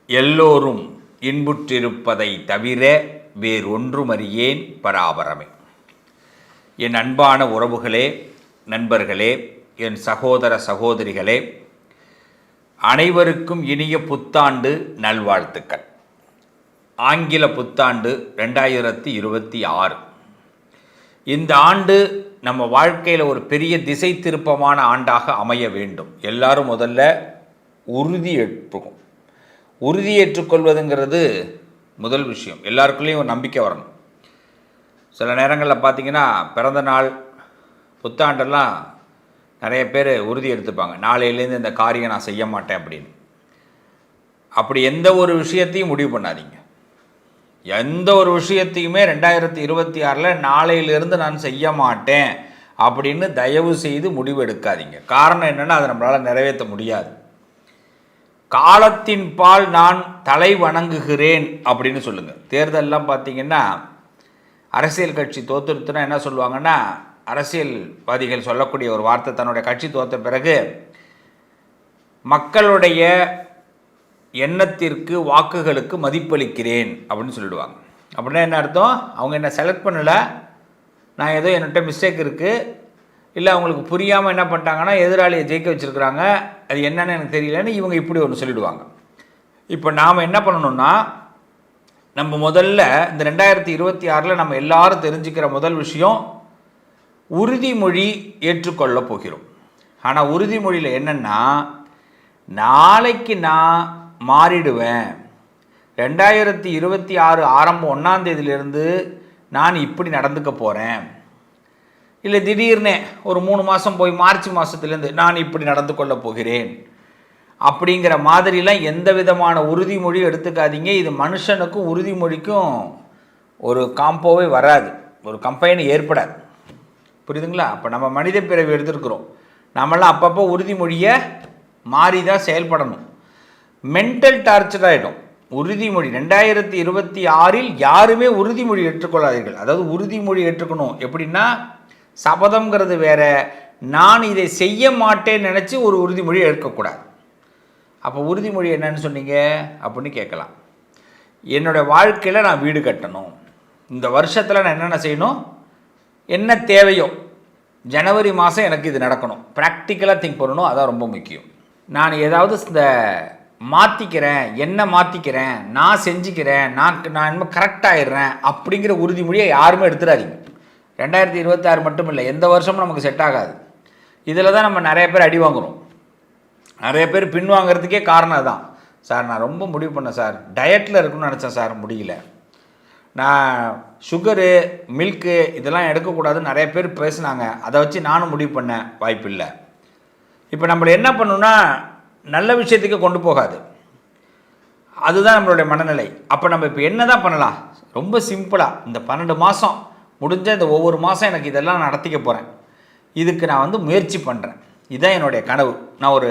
எல்லோரும் இன்புற்றிருப்பதை தவிர வேறொன்றுமறியேன் பராபரமே. என் அன்பான உறவுகளே, நண்பர்களே, என் சகோதர சகோதரிகளே, அனைவருக்கும் இனிய புத்தாண்டு நல்வாழ்த்துக்கள். ஆங்கில புத்தாண்டு 2026. இந்த ஆண்டு நம்ம வாழ்க்கையில் ஒரு பெரிய திசை திருப்பமான ஆண்டாக அமைய வேண்டும். எல்லாரும் முதல்ல உறுதியேற்றுக்கொள்வதுங்கிறது முதல் விஷயம். எல்லாருக்குள்ளேயும் ஒரு நம்பிக்கை வரணும். சில நேரங்களில் பார்த்திங்கன்னா பிறந்த நாள் புத்தாண்டெல்லாம் நிறைய பேர் உறுதி எடுத்துப்பாங்க, நாளையிலேருந்து இந்த காரியம் நான் செய்ய மாட்டேன் அப்படின்னு. அப்படி எந்த ஒரு விஷயத்தையும் முடிவு பண்ணாதீங்க. எந்த ஒரு விஷயத்தையுமே 2026 நாளையிலிருந்து நான் செய்ய மாட்டேன் அப்படின்னு தயவு செய்து முடிவு எடுக்காதீங்க. காரணம் என்னென்னா, அதை நம்மளால் நிறைவேற்ற முடியாது. காலத்தின் பால் நான் தலை வணங்குகிறேன் அப்படின்னு சொல்லுங்கள். தேர்தலெலாம் பார்த்திங்கன்னா அரசியல் கட்சி தோற்றுருத்துனா என்ன சொல்லுவாங்கன்னா, அரசியல்வாதிகள் சொல்லக்கூடிய ஒரு வார்த்தை, தன்னுடைய கட்சி தோற்ற பிறகு மக்களுடைய எண்ணத்திற்கு வாக்குகளுக்கு மதிப்பளிக்கிறேன் அப்படின்னு சொல்லிடுவாங்க. அப்படின்னா என்ன அர்த்தம்? அவங்க என்ன செலக்ட் பண்ணலை, நான் ஏதோ என்னட்ட மிஸ்டேக் இருக்குது, இல்லை அவங்களுக்கு புரியாமல் என்ன பண்ணிட்டாங்கன்னா எதிராளியை ஜெயிக்க வச்சுருக்குறாங்க, அது என்னன்னு எனக்கு தெரியலன்னு இவங்க இப்படி ஒன்று சொல்லிவிடுவாங்க. இப்போ நாம் என்ன பண்ணணும்னா, நம்ம முதல்ல இந்த 2026 நம்ம எல்லாரும் தெரிஞ்சுக்கிற முதல் விஷயம், உறுதிமொழி ஏற்றுக்கொள்ள போகிறோம். ஆனால் உறுதிமொழியில் என்னென்னா, நாளைக்கு நான் மாறிடுவேன், 2026 ஆரம்பம் 1ஆம் தேதியிலிருந்து நான் இப்படி நடந்துக்க போகிறேன், இல்லை திடீர்னு ஒரு 3 மாதம் போய் மார்ச் மாதத்துலேருந்து நான் இப்படி நடந்து கொள்ள போகிறேன் அப்படிங்கிற மாதிரிலாம் எந்த விதமான உறுதிமொழி எடுத்துக்காதீங்க. இது மனுஷனுக்கும் உறுதிமொழிக்கும் ஒரு காம்போவே வராது, ஒரு கம்பெனி ஏற்படாது. புரியுதுங்களா? அப்போ நம்ம மனித பிறவி எடுத்துருக்குறோம், நம்மளாம் அப்பப்போ உறுதிமொழியை மாறி தான் செயல்படணும். மென்டல் டார்ச்சர் ஆகிடும் உறுதிமொழி. 2026 யாருமே உறுதிமொழி ஏற்றுக்கொள்ளாதீர்கள். அதாவது உறுதிமொழி ஏற்றுக்கணும் எப்படின்னா, சபதம்ங்கிறது வேற, நான் இதை செய்ய மாட்டேன்னு நினச்சி ஒரு உறுதிமொழி எடுக்கக்கூடாது. அப்போ உறுதிமொழி என்னன்னு சொன்னீங்க அப்படின்னு கேட்கலாம். என்னோடய வாழ்க்கையில் நான் வீடு கட்டணும், இந்த வருஷத்தில் நான் என்னென்ன செய்யணும், என்ன தேவையோ, ஜனவரி மாதம் எனக்கு இது நடக்கணும், ப்ராக்டிக்கலாக திங்க் பண்ணணும், அதான் ரொம்ப முக்கியம். நான் ஏதாவது இந்த மாற்றிக்கிறேன், என்ன மாற்றிக்கிறேன், நான் செஞ்சுக்கிறேன், நான் இன்னும் கரெக்டாகிடுறேன் அப்படிங்கிற உறுதிமொழியை யாருமே எடுத்துடாதீங்க. 2026 மட்டும் இல்லை, எந்த வருஷமும் நமக்கு செட் ஆகாது. இதில் தான் நம்ம நிறைய பேர் அடி வாங்குகிறோம். நிறைய பேர் பின்வாங்கிறதுக்கே காரணம் அதுதான். சார் நான் ரொம்ப முடிவு பண்ணேன் சார், டயட்டில் இருக்கணும்னு நினச்சேன் சார், முடியல. நான் சுகரு மில்க்கு இதெல்லாம் எடுக்கக்கூடாதுன்னு நிறைய பேர் பேசுனாங்க, அதை வச்சு நானும் முடிவு பண்ணேன், வாய்ப்பு இல்லை. இப்போ நம்மளை என்ன பண்ணணும்னா, நல்ல விஷயத்துக்கு கொண்டு போகாது, அதுதான் நம்மளுடைய மனநிலை. அப்போ நம்ம இப்போ என்ன தான் பண்ணலாம்? ரொம்ப சிம்பிளாக இந்த 12 மாதம் முடிஞ்ச இந்த ஒவ்வொரு மாதம் எனக்கு இதெல்லாம் நடத்திக்க போகிறேன், இதுக்கு நான் முயற்சி பண்ணுறேன், இதுதான் என்னுடைய கனவு. நான்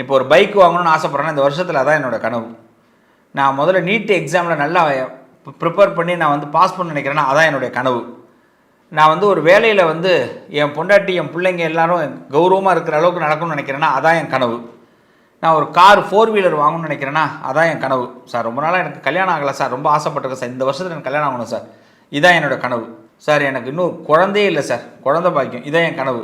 இப்போ ஒரு பைக் வாங்கணும்னு ஆசைப்பட்றேன்னா இந்த வருஷத்தில் அதான் என்னோடய கனவு. நான் முதல்ல நீட் எக்ஸாமில் நல்லா ப்ரிப்பேர் பண்ணி நான் பாஸ் பண்ண நினைக்கிறேன்னா அதான் என்னுடைய கனவு. நான் ஒரு வேலையில் என் பொண்டாட்டி என் பிள்ளைங்க எல்லாரும் கௌரவமாக இருக்கிற அளவுக்கு நடக்கணும்னு நினைக்கிறேன்னா அதான் என் கனவு. நான் ஒரு கார் 4 வீலர் வாங்கணும்னு நினைக்கிறேன்னா அதான் என் கனவு. சார் ரொம்ப நாளாக எனக்கு கல்யாணம் ஆகலை சார், ரொம்ப ஆசைப்பட்டிருக்கேன் சார், இந்த வருஷத்தில் எனக்கு கல்யாணம் ஆகணும் சார், இதான் என்னோடய கனவு. சார் எனக்கு இன்னும் குழந்தையே இல்லை சார், குழந்தை பாக்கியம், இதான் என் கனவு.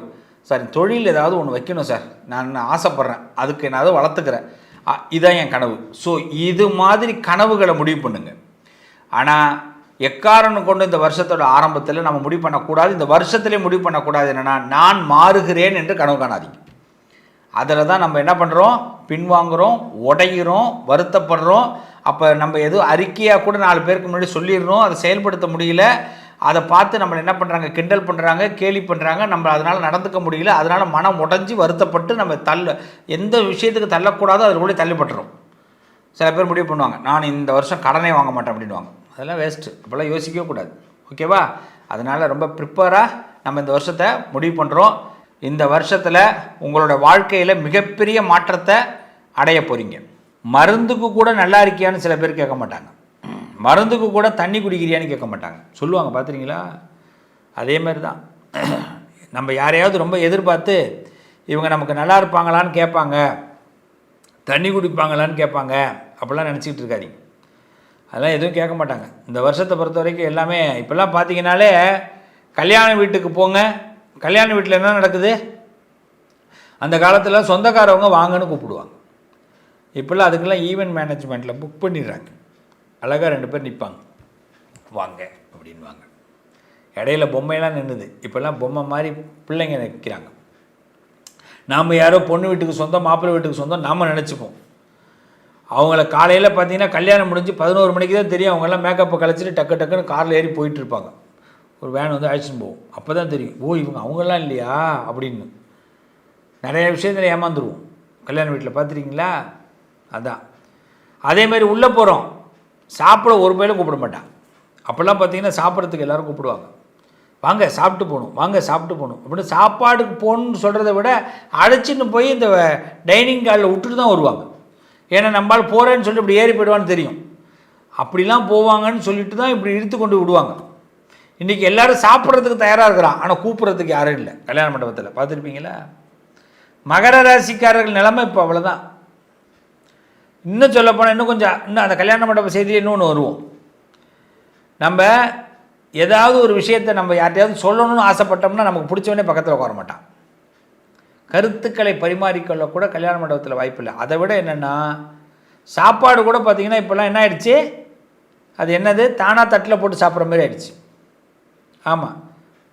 சார் தொழில் ஏதாவது ஒன்று வைக்கணும் சார், நான் ஆசைப்பட்றேன், அதுக்கு நான் அதை வளர்த்துக்கிறேன், இதான் என் கனவு. ஸோ இது மாதிரி கனவுகளை முடிவு பண்ணுங்க. ஆனால் எக்காரணம் கொண்டு இந்த வருஷத்தோட ஆரம்பத்தில் நம்ம முடிவு பண்ணக்கூடாது, இந்த வருஷத்துலேயே முடிவு பண்ணக்கூடாது என்னென்னா, நான் மாறுகிறேன் என்று கனவு காணாதீங்க. அதில் தான் நம்ம என்ன பண்ணுறோம், பின்வாங்குகிறோம், உடைகிறோம், வருத்தப்படுறோம். அப்போ நம்ம எதுவும் அறிக்கையாக கூட 4 பேருக்கு முன்னாடி சொல்லிடுறோம், அதை செயல்படுத்த முடியல, அதை பார்த்து நம்மளை என்ன பண்ணுறாங்க, கிண்டல் பண்ணுறாங்க, கேலி பண்ணுறாங்க, நம்ம அதனால் நடந்துக்க முடியல, அதனால் மனம் உடஞ்சி வருத்தப்பட்டு நம்ம எந்த விஷயத்துக்கு தள்ளக்கூடாதோ அதில் கூட தள்ளிப்பட்டுரும். சில பேர் முடிவு பண்ணுவாங்க, நான் இந்த வருஷம் கடனே வாங்க மாட்டேன் அப்படின்வாங்க. அதெல்லாம் வேஸ்ட்டு, அப்போல்லாம் யோசிக்கவே கூடாது. ஓகேவா? அதனால் ரொம்ப ப்ரிப்பேராக நம்ம இந்த வருஷத்தை முடிவு பண்ணுறோம். இந்த வருஷத்தில் உங்களோட வாழ்க்கையில் மிகப்பெரிய மாற்றத்தை அடைய போகிறீங்க. மருந்துக்கு கூட நல்லா இருக்கியான்னு சில பேர் கேட்க மாட்டாங்க, மருந்துக்கு கூட தண்ணி குடிக்கிறியான்னு கேட்க மாட்டாங்க, சொல்லுவாங்க. பார்த்துறீங்களா? அதே மாதிரி தான் நம்ம யாரையாவது ரொம்ப எதிர்பார்த்து இவங்க நமக்கு நல்லா இருப்பாங்களான்னு கேட்பாங்க, தண்ணி குடிப்பாங்களான்னு கேட்பாங்க, அப்படிலாம் நினச்சிக்கிட்டு இருக்காதிங்க. அதெல்லாம் எதுவும் கேட்க மாட்டாங்க. இந்த வருஷத்தை பொறுத்த வரைக்கும் எல்லாமே இப்போல்லாம் பார்த்தீங்கன்னாலே கல்யாண வீட்டுக்கு போங்க, கல்யாண வீட்டில் என்ன நடக்குது, அந்த காலத்தில் சொந்தக்காரவங்க வாங்கன்னு கூப்பிடுவாங்க. இப்போல்லாம் அதுக்கெல்லாம் ஈவெண்ட் மேனேஜ்மெண்ட்டில் புக் பண்ணிடுறாங்க. அழகாக 2 பேர் நிற்பாங்க, வாங்க அப்படின்வாங்க. இடையில பொம்மையெல்லாம் நின்றுது, இப்போல்லாம் பொம்மை மாதிரி பிள்ளைங்க நிற்கிறாங்க. நாம் யாரோ பொண்ணு வீட்டுக்கு சொந்தம் மாப்பிள்ளை வீட்டுக்கு சொந்தம் நாம் நினச்சிப்போம். அவங்கள காலையில் பார்த்தீங்கன்னா கல்யாணம் முடிஞ்சு 11 மணிக்கு தான் தெரியும். அவங்கெல்லாம் மேக்கப்பை கழிச்சிட்டு டக்குன்னு காரில் ஏறி போயிட்டுருப்பாங்க. ஒரு வேன் வந்து அழைச்சின்னு போகும். அப்போ தான் தெரியும், ஓ இவங்க அவங்கெல்லாம் இல்லையா அப்படின்னு. நிறைய விஷயத்தில் ஏமாந்துருவோம் கல்யாண வீட்டில், பார்த்துருக்கீங்களா? அதான் அதேமாதிரி உள்ளே போகிறோம், சாப்பிட ஒரு பேரும் கூப்பிட மாட்டான். அப்போல்லாம் பார்த்தீங்கன்னா சாப்பிட்றதுக்கு எல்லோரும் கூப்பிடுவாங்க, வாங்க சாப்பிட்டு போகணும், வாங்க சாப்பிட்டு போகணும் அப்படின்னு. சாப்பாடுக்கு போகணுன்னு சொல்கிறத விட அழைச்சின்னு போய் இந்த டைனிங் ஹாலில் விட்டுட்டு தான் வருவாங்க. ஏன்னா நம்மளால் போகிறேன்னு சொல்லிட்டு இப்படி ஏறி போயிடுவான்னு தெரியும். அப்படிலாம் போவாங்கன்னு சொல்லிட்டு தான் இப்படி இழுத்து கொண்டு விடுவாங்க. இன்றைக்கி எல்லோரும் சாப்பிட்றதுக்கு தயாராக இருக்கிறான், ஆனால் கூப்பிட்றதுக்கு யாரும் இல்லை கல்யாண மண்டபத்தில். பார்த்துருப்பீங்களா? மகர ராசிக்காரர்கள் நிலைமை இப்போ அவ்வளோதான். இன்னும் சொல்லப்போனால் இன்னும் அந்த கல்யாண மண்டப செய்தியில் இன்னொன்று வருவோம். நம்ம ஏதாவது ஒரு விஷயத்தை நம்ம யார்ட்டையாவது சொல்லணும்னு ஆசைப்பட்டோம்னா நமக்கு பிடிச்சவனே பக்கத்தில் உட்கார மாட்டான். கருத்துக்களை பரிமாறிக்கொள்ளக்கூட கல்யாண மண்டபத்தில் வாய்ப்பு இல்லை. அதை விட என்னென்னா சாப்பாடு கூட பார்த்திங்கன்னா இப்போல்லாம் என்ன ஆயிடுச்சு, அது என்னது தானாக தட்டில் போட்டு சாப்பிட்ற மாதிரி ஆயிடுச்சு. ஆமாம்,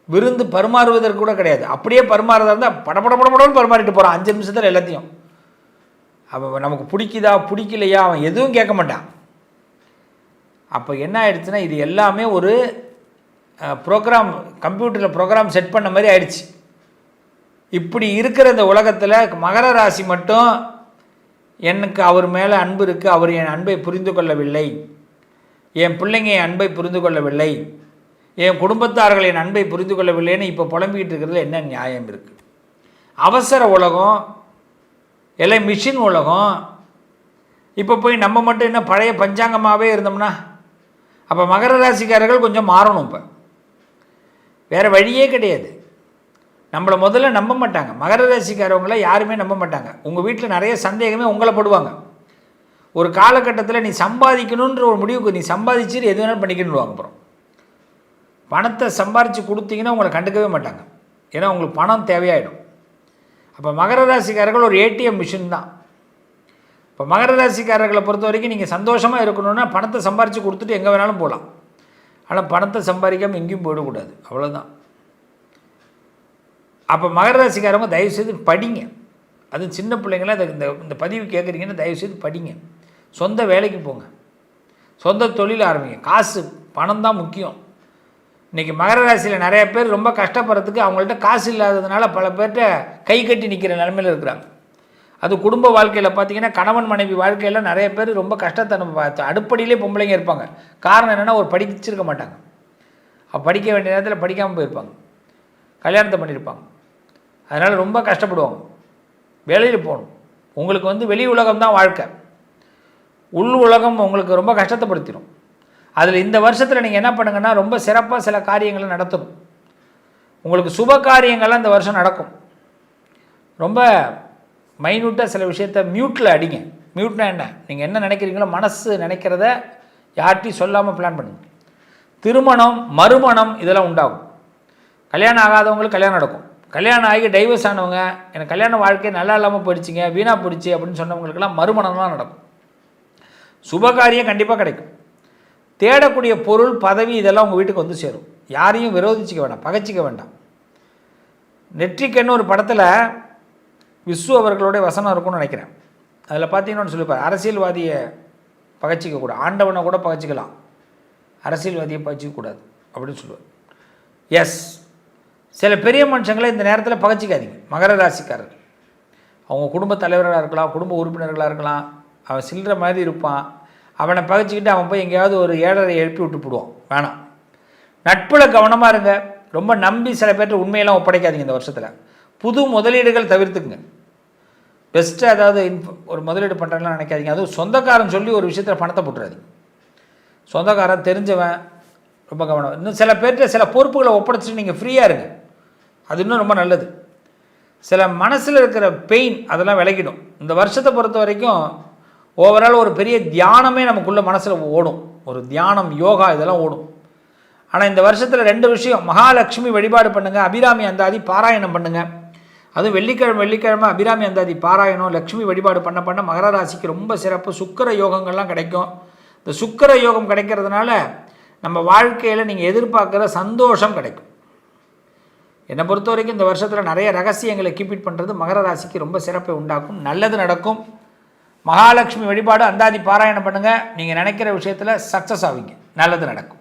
விருந்து பரிமாறுவதற்கு கூட கிடையாது. அப்படியே பரிமாறதா இருந்தால் படப்படப்படப்படன்னு பரிமாறிட்டு போகிறான் 5 நிமிஷத்தில் எல்லாத்தையும். அப்போ நமக்கு பிடிக்குதா பிடிக்கலையா அவன் எதுவும் கேட்க மாட்டான். அப்போ என்ன ஆயிடுச்சுன்னா இது எல்லாமே ஒரு ப்ரோக்ராம், கம்ப்யூட்டரில் ப்ரோக்ராம் செட் பண்ண மாதிரி ஆயிடுச்சு. இப்படி இருக்கிற இந்த உலகத்தில் மகர ராசி மட்டும் எனக்கு அவர் மேலே அன்பு இருக்குது, அவர் என் அன்பை புரிந்து கொள்ளவில்லை, என் பிள்ளைங்க என் அன்பை புரிந்து கொள்ளவில்லை, என் குடும்பத்தார்கள் என் அன்பை புரிந்து கொள்ளவில்லைன்னு இப்போ புலம்பிக்கிட்டு இருக்கிறதுல என்ன நியாயம் இருக்குது? அவசர உலகம், எல்லாம் மிஷின் உலகம். இப்போ போய் நம்ம மட்டும் என்ன பழைய பஞ்சாங்கமாகவே இருந்தோம்னா அப்போ மகர ராசிக்காரர்கள் கொஞ்சம் மாறணும். இப்போ வேறு வழியே கிடையாது. நம்மளை முதல்ல நம்ப மாட்டாங்க மகர ராசிக்காரவங்கள, யாருமே நம்ப மாட்டாங்க. உங்கள் வீட்டில் நிறைய சந்தேகமே உங்களை படுவாங்க. ஒரு காலகட்டத்தில் நீ சம்பாதிக்கணுன்ற ஒரு முடிவுக்கு நீ சம்பாதிச்சுட்டு எது வேணாலும் பண்ணிக்கணுவாங்க. அப்புறம் பணத்தை சம்பாரித்து கொடுத்தீங்கன்னா உங்களை கண்டுக்கவே மாட்டாங்க. ஏன்னா உங்களுக்கு பணம் தேவையாயிடும். அப்போ மகர ராசிக்காரர்கள் ஒரு ஏடிஎம் மிஷின் தான். இப்போ மகர ராசிக்காரர்களை பொறுத்த வரைக்கும் நீங்கள் சந்தோஷமாக இருக்கணும்னா பணத்தை சம்பாரித்து கொடுத்துட்டு எங்கே வேணாலும் போகலாம். ஆனால் பணத்தை சம்பாதிக்காமல் எங்கேயும் போயிடக்கூடாது, அவ்வளோதான். அப்போ மகர ராசிக்காரவங்க தயவுசெய்து படிங்க. அது சின்ன பிள்ளைங்களாம் இந்த பதிவு கேட்குறீங்கன்னா தயவுசெய்து படிங்க. சொந்த வேலைக்கு போங்க, சொந்த தொழில் ஆரம்பிங்க. காசு பணம் தான் முக்கியம். இன்றைக்கி மகர ராசியில் நிறைய பேர் ரொம்ப கஷ்டப்படுறதுக்கு அவங்கள்ட்ட காசு இல்லாததுனால பல பேர்கிட்ட கை கட்டி நிற்கிற நிலமையில் இருக்கிறாங்க. அது குடும்ப வாழ்க்கையில் பார்த்திங்கன்னா கணவன் மனைவி வாழ்க்கையில் நிறைய பேர் ரொம்ப கஷ்டத்தை அடுப்படியிலே பொம்பளைங்க இருப்பாங்க. காரணம் என்னென்னா ஒரு படிச்சிருக்க மாட்டாங்க. படிக்க வேண்டிய நேரத்தில் படிக்காமல் போயிருப்பாங்க, கல்யாணத்தை பண்ணியிருப்பாங்க. அதனால் ரொம்ப கஷ்டப்படுவாங்க. வேலையில் போகணும். உங்களுக்கு வெளி உலகம் தான் வாழ்க்கை, உள் உலகம் உங்களுக்கு ரொம்ப கஷ்டத்தைப்படுத்திடும். அதில் இந்த வருஷத்தில் நீங்கள் என்ன பண்ணுங்கன்னா ரொம்ப சிறப்பாக சில காரியங்களை நடத்தணும். உங்களுக்கு சுப காரியங்கள்லாம் இந்த வருஷம் நடக்கும். ரொம்ப மைன்யூட்டாக சில விஷயத்தை மியூட்டில் அடிங்க. மியூட்னா என்ன, நீங்கள் என்ன நினைக்கிறீங்களோ மனசு நினைக்கிறத யார்ட்டையும் சொல்லாமல் பிளான் பண்ணுங்க. திருமணம், மறுமணம் இதெல்லாம் உண்டாகும். கல்யாணம் ஆகாதவங்களுக்கு கல்யாணம் நடக்கும். கல்யாணம் ஆகி டைவர்ஸ் ஆனவங்க, எனக்கு கல்யாண வாழ்க்கை நல்லா இல்லாமல் போயிடுச்சிங்க, வீணாக போயிடுச்சு அப்படின்னு சொன்னவங்களுக்கெல்லாம் மறுமணம்லாம் நடக்கும். சுபகாரியம் கண்டிப்பாக கிடைக்கும். தேடக்கூடிய பொருள், பதவி இதெல்லாம் உங்கள் வீட்டுக்கு வந்து சேரும். யாரையும் விரோதிச்சிக்க வேண்டாம், பகைச்சிக்க வேண்டாம். நெற்றிக்கண்ணு ஒரு படத்தில் விஸ்வ அவர்களுடைய வசனம் இருக்கும்னு நினைக்கிறேன். அதில் பார்த்தீங்கன்னு சொல்லிப்பார், அரசியல்வாதியை பகைச்சிக்கக்கூடாது, ஆண்டவனை கூட பகைச்சிக்கலாம், அரசியல்வாதியை பகைச்சிக்கக்கூடாது அப்படின்னு சொல்லுவார். எஸ், சில பெரிய மனுஷங்களை இந்த நேரத்தில் பகைச்சிக்காதீங்க. மகர ராசிக்காரர்கள் அவங்க குடும்ப தலைவர்களாக இருக்கலாம், குடும்ப உறுப்பினர்களாக இருக்கலாம். அவன் சில்லற மாதிரி இருப்பான், அவனை பகைச்சிக்கிட்டு அவன் போய் எங்கேயாவது ஒரு ஏழரை எழுப்பி விட்டு போடுவான். வேணாம். நட்பில் கவனமாக இருங்க. ரொம்ப நம்பி சில பேர்ட்ட உண்மையெல்லாம் ஒப்படைக்காதீங்க. இந்த வருஷத்தில் புது முதலீடுகள் தவிர்த்துக்குங்க. பெஸ்ட்டாக ஏதாவது ஒரு முதலீடு பண்ணுறதுலாம் நினைக்காதீங்க. அதுவும் சொந்தக்காரன் சொல்லி ஒரு விஷயத்தில் பணத்தை போட்டுறாதீங்க. சொந்தக்காரன் தெரிஞ்சவன், ரொம்ப கவனம். இன்னும் சில பேர்கிட்ட சில பொறுப்புகளை ஒப்படைச்சிட்டு நீங்கள் ஃப்ரீயாக இருங்க, அது இன்னும் ரொம்ப நல்லது. சில மனசில் இருக்கிற பெயின் அதெல்லாம் விலகிடும். இந்த வருஷத்தை பொறுத்த வரைக்கும் ஓவரால் ஒரு பெரிய தியானமே நமக்குள்ள மனசில் ஓடும், ஒரு தியானம் யோகா இதெல்லாம் ஓடும். ஆனால் இந்த வருஷத்தில் 2 விஷயம், மகாலட்சுமி வழிபாடு பண்ணுங்கள், அபிராமி அந்தாதி பாராயணம் பண்ணுங்கள். அதுவும் வெள்ளிக்கிழமை அபிராமி அந்தாதி பாராயணம் லக்ஷ்மி வழிபாடு பண்ண பண்ண மகர ராசிக்கு ரொம்ப சிறப்பு. சுக்கிர யோகங்கள்லாம் கிடைக்கும். இந்த சுக்கிர யோகம் கிடைக்கிறதுனால நம்ம வாழ்க்கையில் நீங்கள் எதிர்பார்க்குற சந்தோஷம் கிடைக்கும். என்னை பொறுத்த வரைக்கும் இந்த வருஷத்தில் நிறைய ரகசியங்களை கீப்பிட் பண்ணுறது மகர ராசிக்கு ரொம்ப சிறப்பை உண்டாக்கும், நல்லது நடக்கும். மகாலட்சுமி வழிபாடு அந்தாதி பாராயணம் பண்ணுங்கள், நீங்கள் நினைக்கிற விஷயத்தில் சக்ஸஸ் ஆவீங்க, நல்லது நடக்கும்.